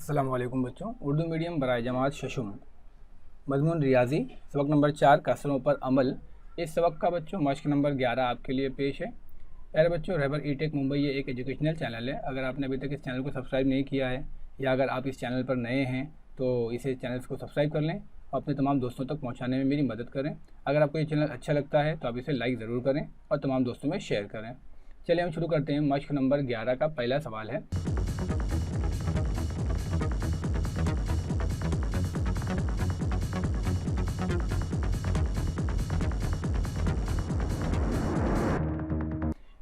अस्सलामुअलैकुम बच्चों, उर्दू मीडियम बराए जमात शशुम मजमून रियाजी सबक नंबर 4 कसरों पर अमल। इस सबक का बच्चों मश्क नंबर 11 आपके लिए पेश है। प्यारे बच्चों, रहबर ई टेक मुंबई ये एक एजुकेशनल चैनल है। अगर आपने अभी तक इस चैनल को सब्सक्राइब नहीं किया है या अगर आप इस चैनल पर नए हैं तो इसे चैनल को सब्सक्राइब कर लें और अपने तमाम दोस्तों तक पहुँचाने में मेरी मदद करें। अगर आपको ये चैनल अच्छा लगता है तो आप इसे लाइक ज़रूर करें और तमाम दोस्तों में शेयर करें। चलिए हम शुरू करते हैं। मश्क नंबर 11 का पहला सवाल है।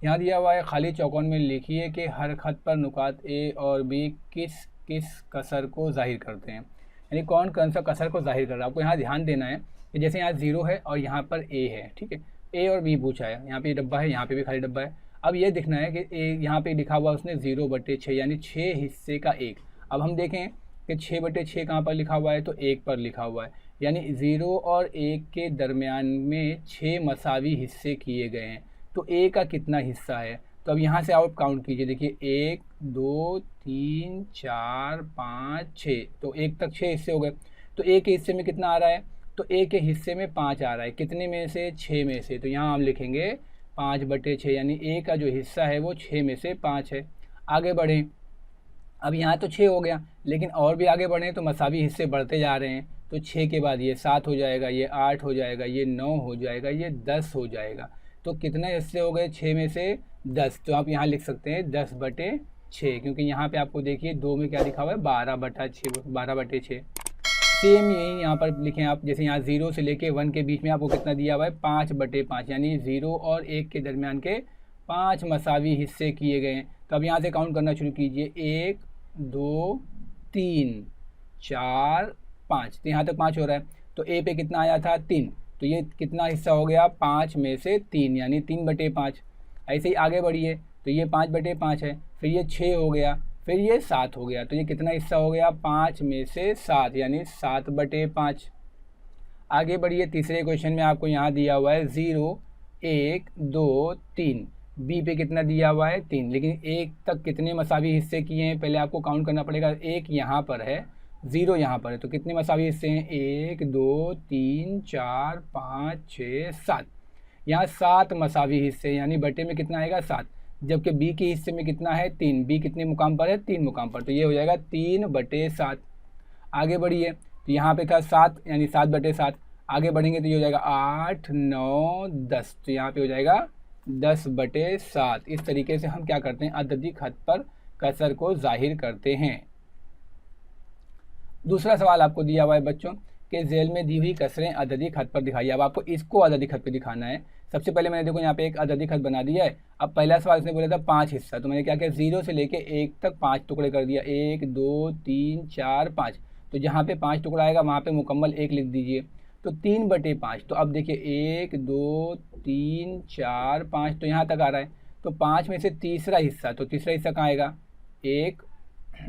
यहाँ दिया हुआ है, खाली चौकोन में लिखिए कि हर खत पर नुकात ए और बी किस किस कसर को जाहिर करते हैं। यानी कौन कौन सा कसर को जाहिर कर रहा है। आपको यहाँ ध्यान देना है कि जैसे यहाँ 0 है और यहाँ पर ए है, ठीक है। ए और बी पूछा है, यहाँ पे डब्बा है, यहाँ पे भी खाली डब्बा है। अब ये दिखना है कि ए यहाँ पे लिखा हुआ उसने 0/6 यानी 6 हिस्से का 1। अब हम देखें कि 6/6 कहाँ पर लिखा हुआ है, तो 1 पर लिखा हुआ है। यानी 0 और 1 के दरमियान में 6 मसावी हिस्से किए गए हैं। तो ए का कितना हिस्सा है, तो अब यहाँ से आप काउंट कीजिए। देखिए 1 2 3 4 5 6, तो 1 तक 6 हिस्से हो गए। तो ए के हिस्से में कितना आ रहा है, तो ए के हिस्से में 5 आ रहा है। कितने में से, 6 में से। तो यहाँ हम लिखेंगे 5/6 यानी ए का जो हिस्सा है वो 6 में से 5 है। आगे बढ़ें। अब यहाँ तो 6 हो गया, लेकिन और भी आगे बढ़ें तो मसावी हिस्से बढ़ते जा रहे हैं। तो 6 के बाद ये 7 हो जाएगा, ये 8 हो जाएगा, ये 9 हो जाएगा, ये 10 हो जाएगा। तो कितने हिस्से हो गए, 6 में से 10। तो आप यहाँ लिख सकते हैं 10/6, क्योंकि यहाँ पे आपको देखिए 2 में क्या लिखा हुआ है, 12/6। सेम यही यहाँ पर लिखें आप। जैसे यहाँ 0 से लेके 1 के बीच में आपको कितना दिया हुआ है, 5/5 यानी 0 और 1 के दरमियान के 5 मसावी हिस्से किए गए हैं। तो अब यहाँ से काउंट करना शुरू कीजिए। 1 2 3 4 5, तो यहाँ तक 5 हो रहा है। तो ए पे कितना आया था, 3। तो ये कितना हिस्सा हो गया, 5 में से 3 यानी 3/5। ऐसे ही आगे बढ़िए, तो ये 5/5 है, फिर ये 6 हो गया, फिर ये 7 हो गया। तो ये कितना हिस्सा हो गया, 5 में से 7 यानी 7/5। आगे बढ़िए, तीसरे क्वेश्चन में आपको यहाँ दिया हुआ है 0 1 2 3। बी पे कितना दिया हुआ है, 3। लेकिन 1 तक कितने मसावी हिस्से किए हैं, पहले आपको काउंट करना पड़ेगा। 1 यहाँ पर है, 0 यहाँ पर है, तो कितने मसावी हिस्से हैं, 1 2 3 4 5 6 7। यहाँ 7 मसावी हिस्से, यानी बटे में कितना आएगा, 7। जबकि बी के हिस्से में कितना है, 3। बी कितने मुकाम पर है, 3 मुकाम पर, तो ये हो जाएगा 3/7। आगे बढ़िए, तो यहाँ पे था 7 यानी 7/7। आगे बढ़ेंगे तो ये हो जाएगा 8 9 10, तो यहाँ पे हो जाएगा 10/7। इस तरीके से हम क्या करते हैं, अददी खत पर कसर को जाहिर करते हैं। दूसरा सवाल आपको दिया हुआ है बच्चों कि जेल में दी हुई कसरें अददी खत पर दिखाइए। अब आपको इसको अददी खत पर दिखाना है। सबसे पहले मैंने देखो यहाँ पे एक अददी खत बना दिया है। अब पहला सवाल इसने बोला था 5 हिस्सा, तो मैंने क्या किया, 0 से लेके 1 तक 5 टुकड़े कर दिया। 1 2 3 4 5, तो जहाँ पे 5 टुकड़ा आएगा वहाँ पे मुकम्मल 1 लिख दीजिए। तो 3/5। तो अब देखिए 1 2 3 4 5, तो यहाँ तक आ रहा है। तो 5 में से तीसरा हिस्सा, तो तीसरा हिस्सा कहाँ आएगा, 1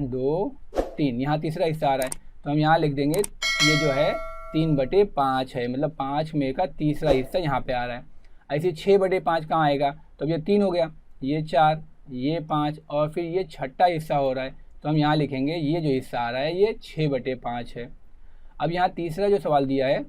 2 3, यहाँ तीसरा हिस्सा आ रहा है। तो हम यहाँ लिख देंगे ये जो है 3/5 है, मतलब 5 में का तीसरा हिस्सा यहाँ पे आ रहा है। ऐसे 6/5 कहाँ आएगा, तो अब ये 3 हो गया, ये 4, ये 5 और फिर ये छठा हिस्सा हो रहा है। तो हम यहाँ लिखेंगे ये जो हिस्सा आ रहा है ये 6/5 है। अब यहाँ तीसरा जो सवाल दिया है,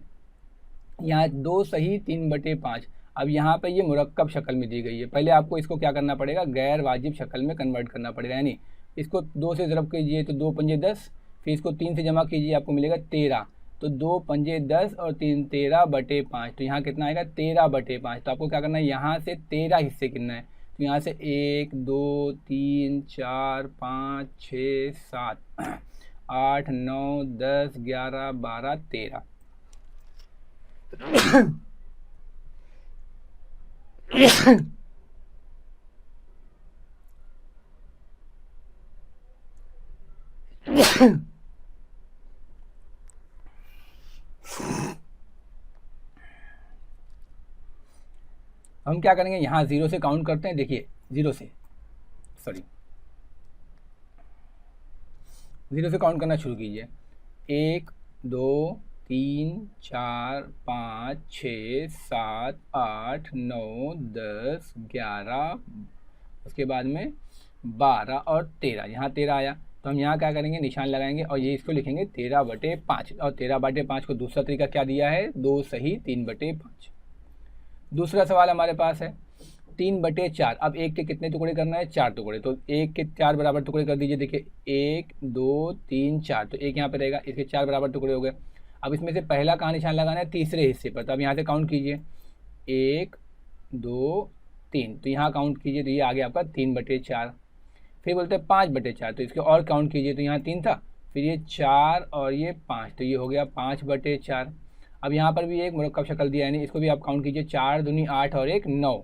यहाँ 2 सही 3/5। अब यहाँ पे ये मुरक्कब शक्ल में दी गई है। पहले आपको इसको क्या करना पड़ेगा, गैर वाजिब शक्ल में कन्वर्ट करना पड़ेगा। यानी इसको 2 से ज़रब कीजिए तो 2 पंजे 10, फिर इसको 3 से जमा कीजिए आपको मिलेगा 13। तो 2 पंजे 10 और 3 13/5, तो यहाँ कितना आएगा, 13/5। तो आपको क्या करना है, यहाँ से 13 हिस्से गिनना है। तो यहाँ से 1 2 3 4 5 6 7 8 9 10 11 12 13। हम क्या करेंगे, यहाँ 0 से काउंट करते हैं। देखिए 0 से काउंट करना शुरू कीजिए। 1 2 3 4 5 6 7 8 9 10 11, उसके बाद में 12 और 13, यहाँ 13 आया। तो हम यहाँ क्या करेंगे, निशान लगाएंगे और ये इसको लिखेंगे 13/5। और 13/5 को दूसरा तरीका क्या दिया है, 2 सही 3/5। दूसरा सवाल हमारे पास है 3/4। अब 1 के कितने टुकड़े करना है, 4 टुकड़े। तो 1 के 4 बराबर टुकड़े कर दीजिए। देखिए 1 2 3 4, तो 1 यहाँ पे रहेगा, इसके 4 बराबर टुकड़े हो गए। अब इसमें से पहला कहाँ निशान लगाना है, तीसरे हिस्से पर। तो अब यहाँ से काउंट कीजिए 1 2 3, तो यहाँ काउंट कीजिए, तो ये आ गया आपका 3/4। फिर बोलते हैं 5/4, तो इसके और काउंट कीजिए, तो यहाँ 3 था, फिर ये 4 और ये 5, तो ये हो गया 5/4। अब यहाँ पर भी एक मुरक्कब शक्ल दिया है, नहीं इसको भी आप काउंट कीजिए, 4 दूनी 8 और 1 9,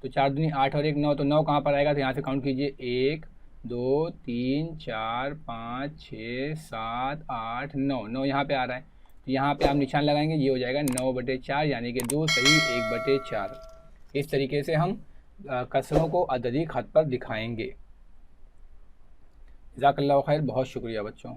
तो 4 दूनी 8 और 1 9, तो 9 कहाँ पर आएगा, तो यहाँ से काउंट कीजिए 1 2 3 4 5 6 7 8 9, 9 यहाँ पे आ रहा है। तो यहाँ पे आप निशान लगाएंगे, ये हो जाएगा 9/4, यानी कि 2 सही 1/4। इस तरीके से हम कसरों को अत्यधिक हद पर दिखाएंगे। जज़ाकल्लाहु खैर, बहुत शुक्रिया बच्चों।